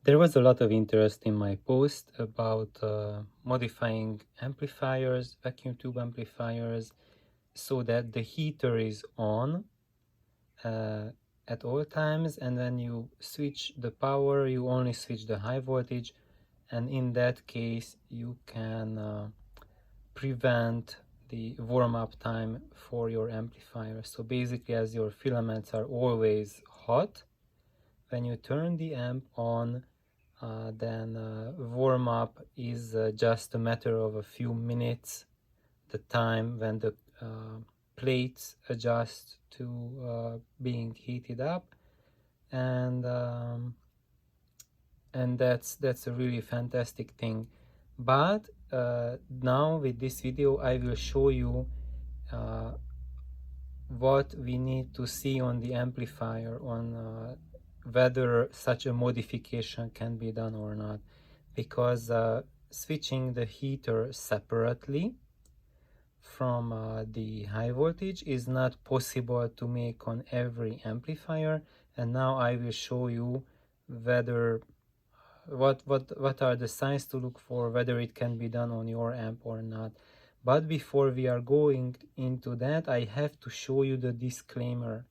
There was a lot of interest in my post about modifying amplifiers, vacuum tube amplifiers, so that the heater is on uh, at all times, and when you switch the power, you only switch the high voltage, and in that case, you can prevent the warm-up time for your amplifier. So basically, as your filaments are always hot, when you turn the amp on, then warm up is just a matter of a few minutes, the time when the plates adjust to being heated up, and that's a really fantastic thing. But now with this video I will show you uh, what we need to see on the amplifier, on whether such a modification can be done or not, because switching the heater separately from the high voltage is not possible to make on every amplifier. And now I will show you whether what are the signs to look for, whether it can be done on your amp or not. But before we are going into that, I have to show you the disclaimer.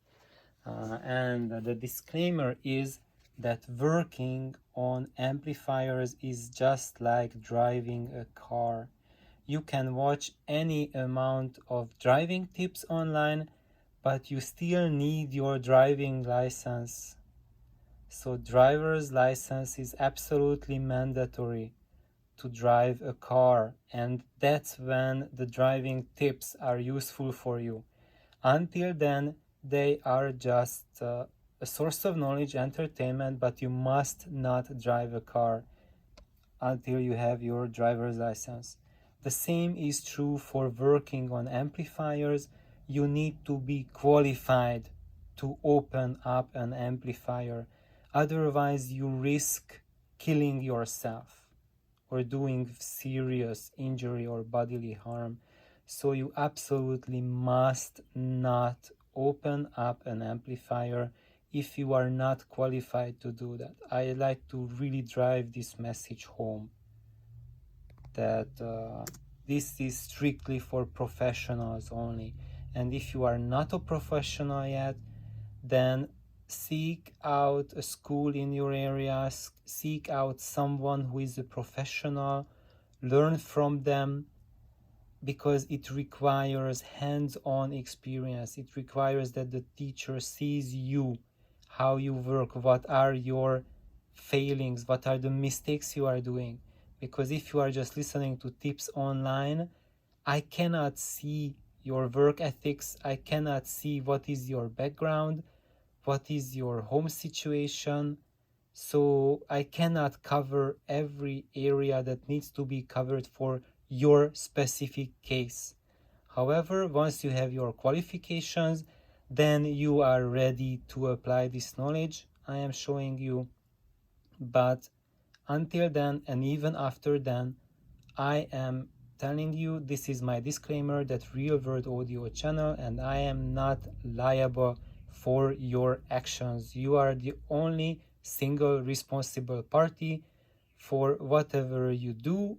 And the disclaimer is that working on amplifiers is just like driving a car. You can watch any amount of driving tips online, but you still need your driving license. So driver's license is absolutely mandatory to drive a car, and that's when the driving tips are useful for you. Until then, they are just a source of knowledge, entertainment, but you must not drive a car until you have your driver's license. The same is true for working on amplifiers. You need to be qualified to open up an amplifier. Otherwise, you risk killing yourself or doing serious injury or bodily harm. So you absolutely must not open up an amplifier if you are not qualified to do that. I like to really drive this message home, that this is strictly for professionals only. And if you are not a professional yet, then seek out a school in your area, seek out someone who is a professional, learn from them, because it requires hands-on experience. It requires that the teacher sees you, how you work, what are your failings, what are the mistakes you are doing. Because if you are just listening to tips online, I cannot see your work ethics, I cannot see what is your background, what is your home situation. So I cannot cover every area that needs to be covered for your specific case. However, once you have your qualifications, then you are ready to apply this knowledge I am showing you. But until then, and even after then, I am telling you, this is my disclaimer, that Real World Audio channel, and I am not liable for your actions. You are the only single responsible party for whatever you do,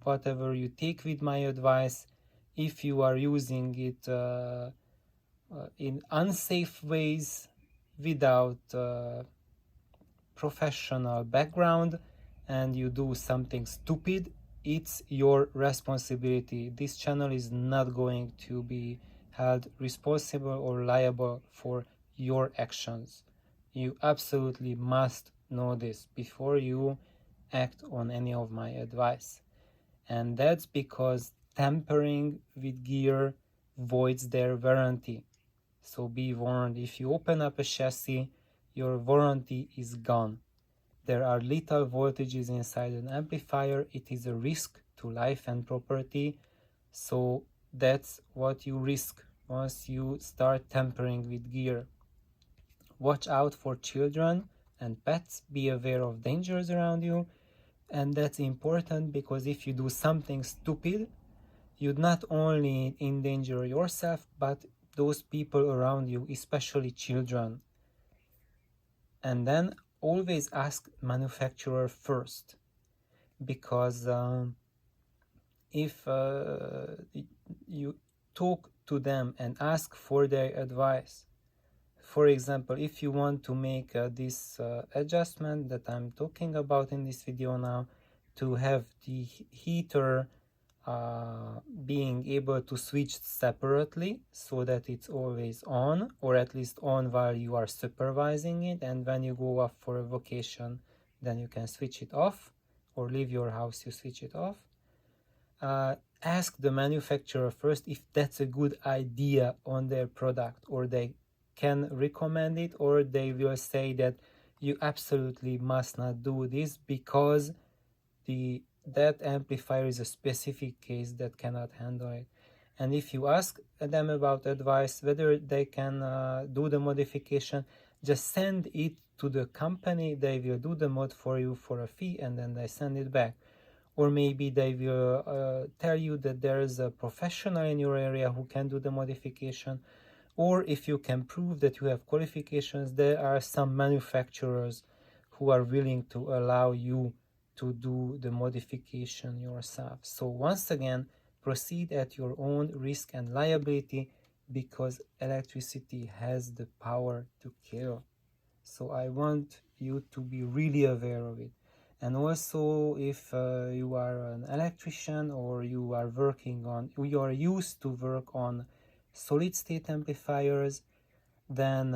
whatever you take with my advice. If you are using it in unsafe ways, without professional background, and you do something stupid, it's your responsibility. This channel is not going to be held responsible or liable for your actions. You absolutely must know this before you act on any of my advice. And that's because tampering with gear voids their warranty. So be warned, if you open up a chassis, your warranty is gone. There are lethal voltages inside an amplifier. It is a risk to life and property. So that's what you risk once you start tampering with gear. Watch out for children and pets. Be aware of dangers around you. And that's important because if you do something stupid, you'd not only endanger yourself, but those people around you, especially children. And then always ask manufacturer first, because if you talk to them and ask for their advice, for example, if you want to make this adjustment that I'm talking about in this video now, to have the heater being able to switch separately so that it's always on, or at least on while you are supervising it, and when you go off for a vacation, then you can switch it off, or leave your house, you switch it off. Ask the manufacturer first if that's a good idea on their product, or they can recommend it, or they will say that you absolutely must not do this because that amplifier is a specific case that cannot handle it. And if you ask them about advice whether they can do the modification, just send it to the company. They will do the mod for you for a fee, and then they send it back. Or maybe they will tell you that there is a professional in your area who can do the modification. Or if you can prove that you have qualifications, there are some manufacturers who are willing to allow you to do the modification yourself. So once again, proceed at your own risk and liability, because electricity has the power to kill. So I want you to be really aware of it. And also, if you are an electrician, or you are used to work on solid state amplifiers, then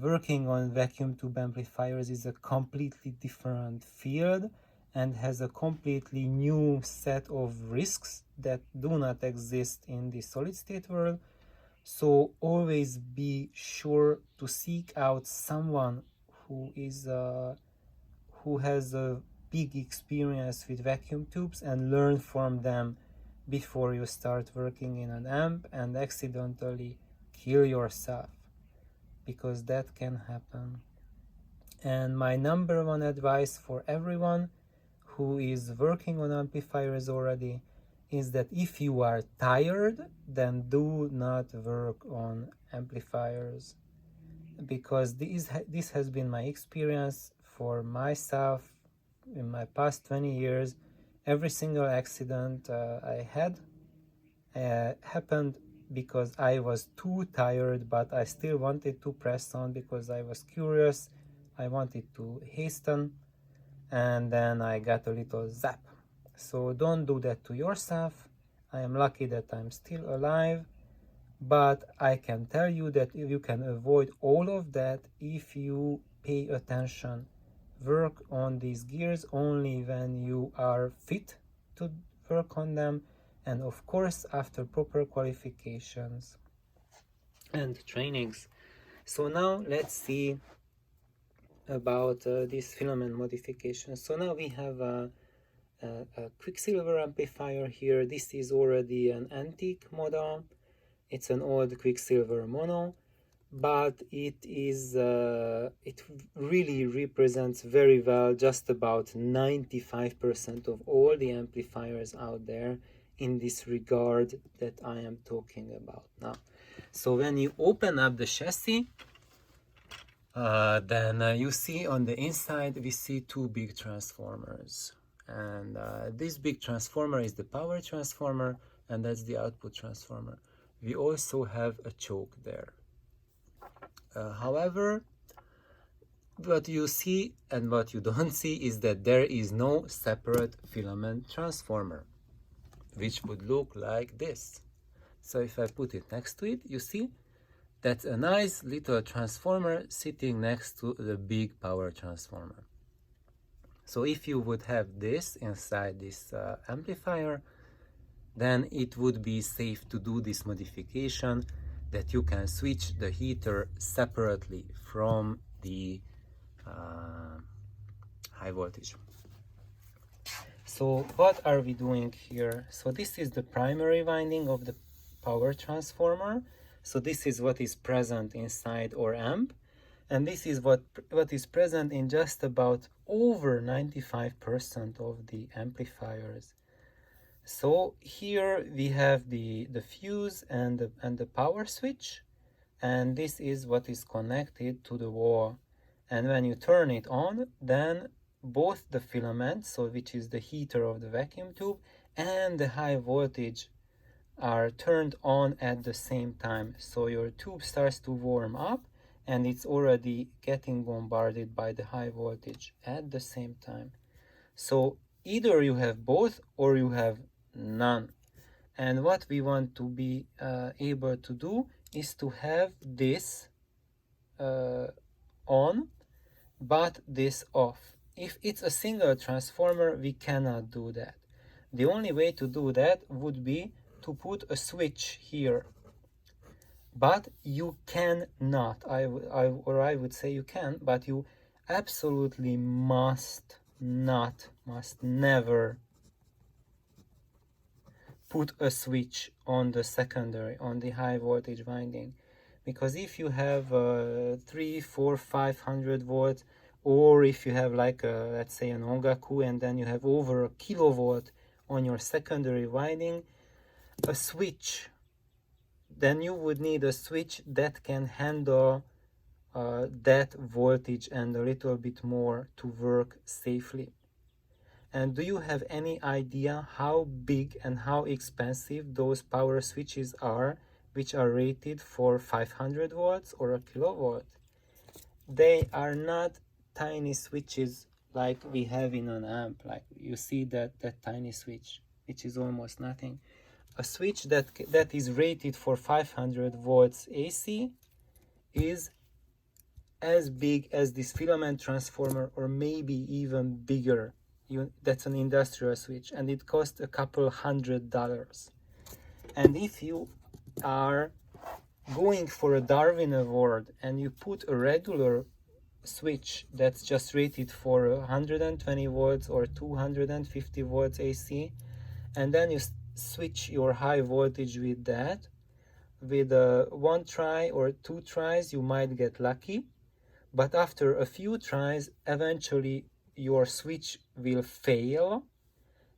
working on vacuum tube amplifiers is a completely different field and has a completely new set of risks that do not exist in the solid state world. So always be sure to seek out someone who has a big experience with vacuum tubes, and learn from them before you start working in an amp and accidentally kill yourself, because that can happen. And my number one advice for everyone who is working on amplifiers already is that if you are tired, then do not work on amplifiers, because this has been my experience for myself in my past 20 years. Every single accident I had happened because I was too tired, but I still wanted to press on because I was curious. I wanted to hasten, and then I got a little zap. So don't do that to yourself. I am lucky that I'm still alive, but I can tell you that you can avoid all of that if you pay attention. Work on these gears only when you are fit to work on them, and of course after proper qualifications and trainings. So now let's see about this filament modification. So now we have a Quicksilver amplifier here. This is already an antique model. It's an old Quicksilver mono, but it really represents very well just about 95% of all the amplifiers out there in this regard that I am talking about now. So when you open up the chassis, then you see on the inside we see two big transformers, and this big transformer is the power transformer, and that's the output transformer. We also have a choke there. However, what you see and what you don't see is that there is no separate filament transformer, which would look like this. So if I put it next to it, you see that's a nice little transformer sitting next to the big power transformer. So if you would have this inside this amplifier, then it would be safe to do this modification, that you can switch the heater separately from the high voltage. So what are we doing here? So this is the primary winding of the power transformer. So this is what is present inside our amp, and this is what is present in just about over 95% of the amplifiers. So here we have the fuse and the power switch, and this is what is connected to the wall. And when you turn it on, then both the filament, so which is the heater of the vacuum tube, and the high voltage are turned on at the same time. So your tube starts to warm up and it's already getting bombarded by the high voltage at the same time. So either you have both or you have none. And what we want to be able to do is to have this on, but this off. If it's a single transformer, we cannot do that. The only way to do that would be to put a switch here. But you cannot, I would say you can, but you absolutely must never put a switch on the secondary, on the high voltage winding. Because if you have 3, 4, 500 volts, or if you have like a, let's say an ongaku, and then you have over a kilovolt on your secondary winding, a switch, then you would need a switch that can handle that voltage and a little bit more to work safely. And do you have any idea how big and how expensive those power switches are, which are rated for 500 volts or a kilovolt? They are not tiny switches like we have in an amp. Like you see that tiny switch, which is almost nothing. A switch that is rated for 500 volts AC is as big as this filament transformer, or maybe even bigger. That's an industrial switch, and it costs a couple $100. And if you are going for a Darwin Award and you put a regular switch that's just rated for 120 volts or 250 volts AC, and then you switch your high voltage with that, with one try or two tries, you might get lucky. But after a few tries, eventually your switch will fail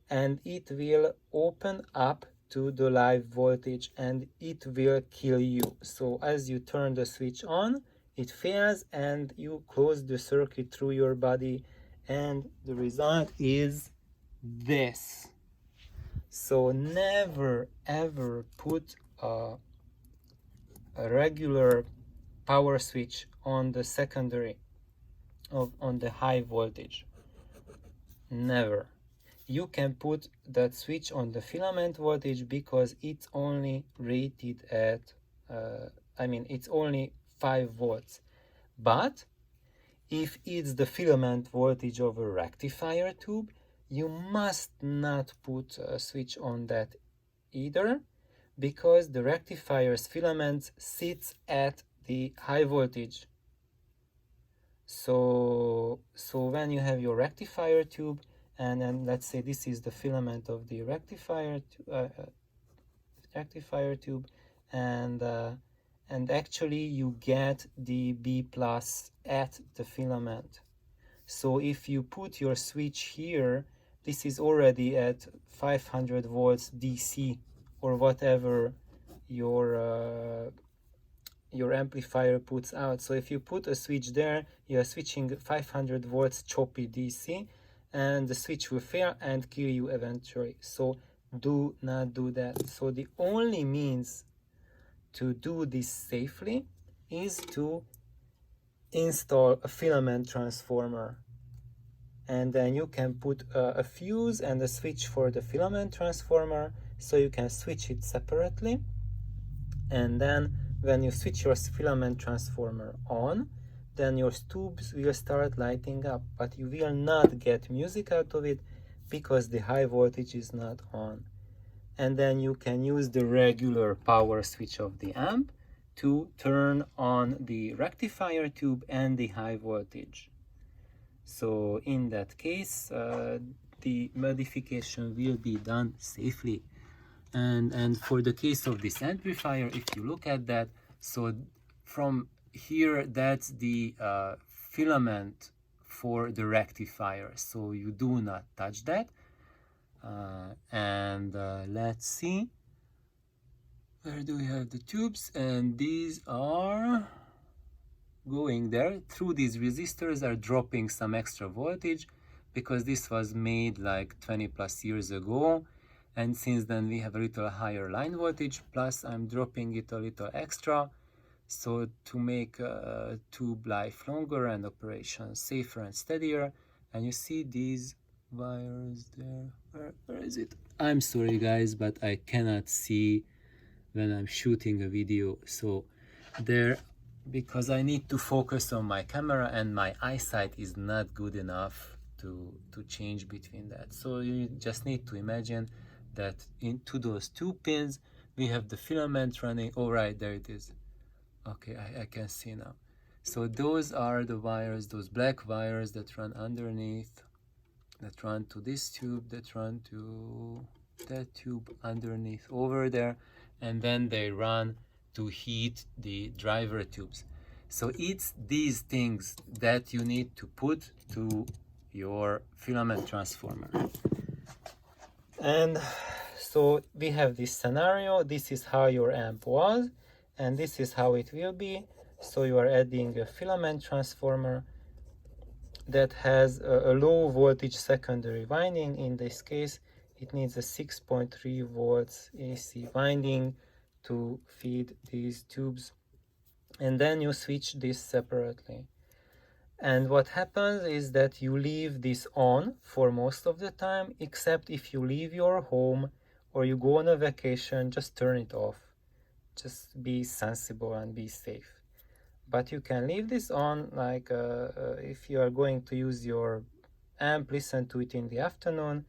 and it will open up to the live voltage and it will kill you. So as you turn the switch on, it fails and you close the circuit through your body, and the result is this. So never ever put a regular power switch on the secondary on the high voltage. Never. You can put that switch on the filament voltage because it's only rated at it's only 5 volts. But if it's the filament voltage of a rectifier tube, you must not put a switch on that either, because the rectifier's filament sits at the high voltage. So when you have your rectifier tube, and then let's say this is the filament of the rectifier tube, and actually you get the B plus at the filament. So if you put your switch here, this is already at 500 volts DC or whatever your amplifier puts out. So if you put a switch there, you are switching 500 volts choppy DC, and the switch will fail and kill you eventually. So do not do that. So the only means to do this safely is to install a filament transformer, and then you can put a fuse and a switch for the filament transformer, so you can switch it separately. And then when you switch your filament transformer on, then your tubes will start lighting up, but you will not get music out of it because the high voltage is not on. And then you can use the regular power switch of the amp to turn on the rectifier tube and the high voltage. So in that case, the modification will be done safely. And for the case of this amplifier, if you look at that, so from here, that's the filament for the rectifier, so you do not touch that. Let's see, where do we have the tubes? And these are going there. Through these resistors are dropping some extra voltage, because this was made like 20 plus years ago, and since then we have a little higher line voltage, plus I'm dropping it a little extra, so to make tube life longer and operation safer and steadier. And you see these wires there. Where is it? I'm sorry guys, but I cannot see when I'm shooting a video, so there, because I need to focus on my camera and my eyesight is not good enough to change between that. So you just need to imagine that into those two pins we have the filament running. Oh right, there it is. Okay, I can see now. So those are the wires, those black wires that run underneath, that run to this tube, that run to that tube underneath over there, and then they run to heat the driver tubes. So it's these things that you need to put to your filament transformer. And so we have this scenario. This is how your amp was, and this is how it will be. So you are adding a filament transformer that has a low voltage secondary winding. In this case, it needs a 6.3 volts AC winding to feed these tubes. And then you switch this separately. And what happens is that you leave this on for most of the time, except if you leave your home or you go on a vacation, just turn it off. Just be sensible and be safe. But you can leave this on, like if you are going to use your amp, listen to it in the afternoon,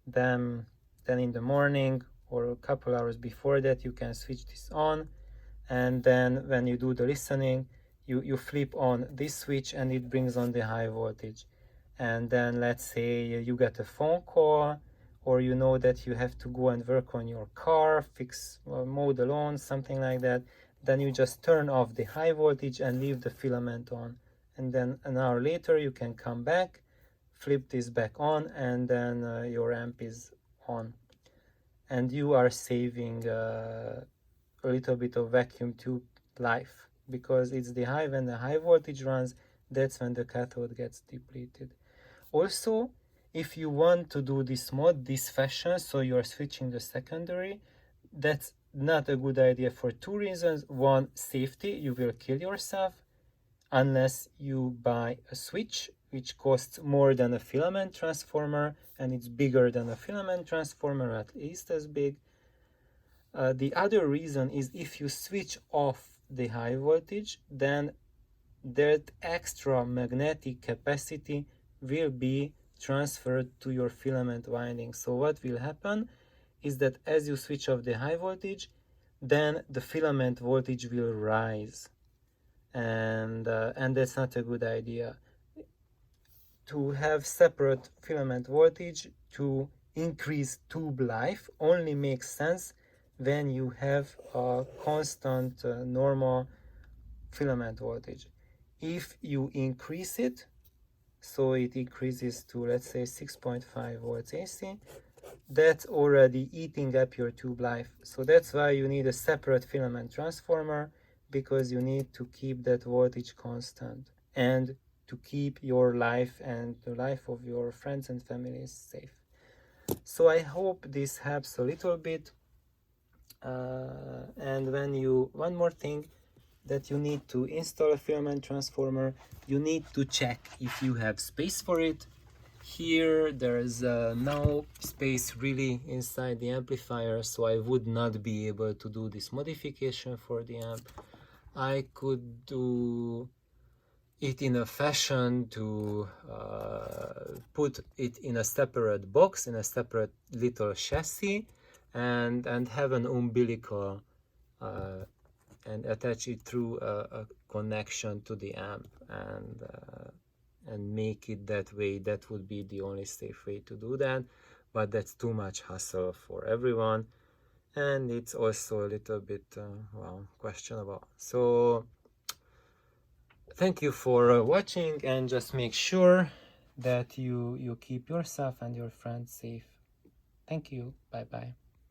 then in the morning or a couple hours before that you can switch this on, and then when you do the listening, you flip on this switch and it brings on the high voltage. And then let's say you get a phone call, or you know that you have to go and work on your car, fix, mow the lawn, something like that, then you just turn off the high voltage and leave the filament on. And then an hour later you can come back, flip this back on, and then your amp is on. And you are saving a little bit of vacuum tube life, because it's the high, when the high voltage runs, that's when the cathode gets depleted. Also, if you want to do this mod, this fashion, so you are switching the secondary, that's not a good idea for two reasons. One, safety, you will kill yourself unless you buy a switch which costs more than a filament transformer, and it's bigger than a filament transformer, at least as big. The other reason is if you switch off the high voltage, then that extra magnetic capacity will be transferred to your filament winding. So what will happen is that as you switch off the high voltage, then the filament voltage will rise, and that's not a good idea. To have separate filament voltage to increase tube life only makes sense when you have a constant normal filament voltage. If you increase it, so it increases to, let's say, 6.5 volts AC, that's already eating up your tube life. So that's why you need a separate filament transformer, because you need to keep that voltage constant and to keep your life and the life of your friends and families safe. So I hope this helps a little bit. And one more thing, that you need to install a filament transformer, you need to check if you have space for it. Here there is no space really inside the amplifier, so I would not be able to do this modification for the amp. I could do it in a fashion to put it in a separate box, in a separate little chassis, and have an umbilical and attach it through a connection to the amp, and make it that way. That would be the only safe way to do that, but that's too much hassle for everyone, and it's also a little bit well, questionable. So thank you for watching, and just make sure that you keep yourself and your friends safe. Thank you. Bye bye.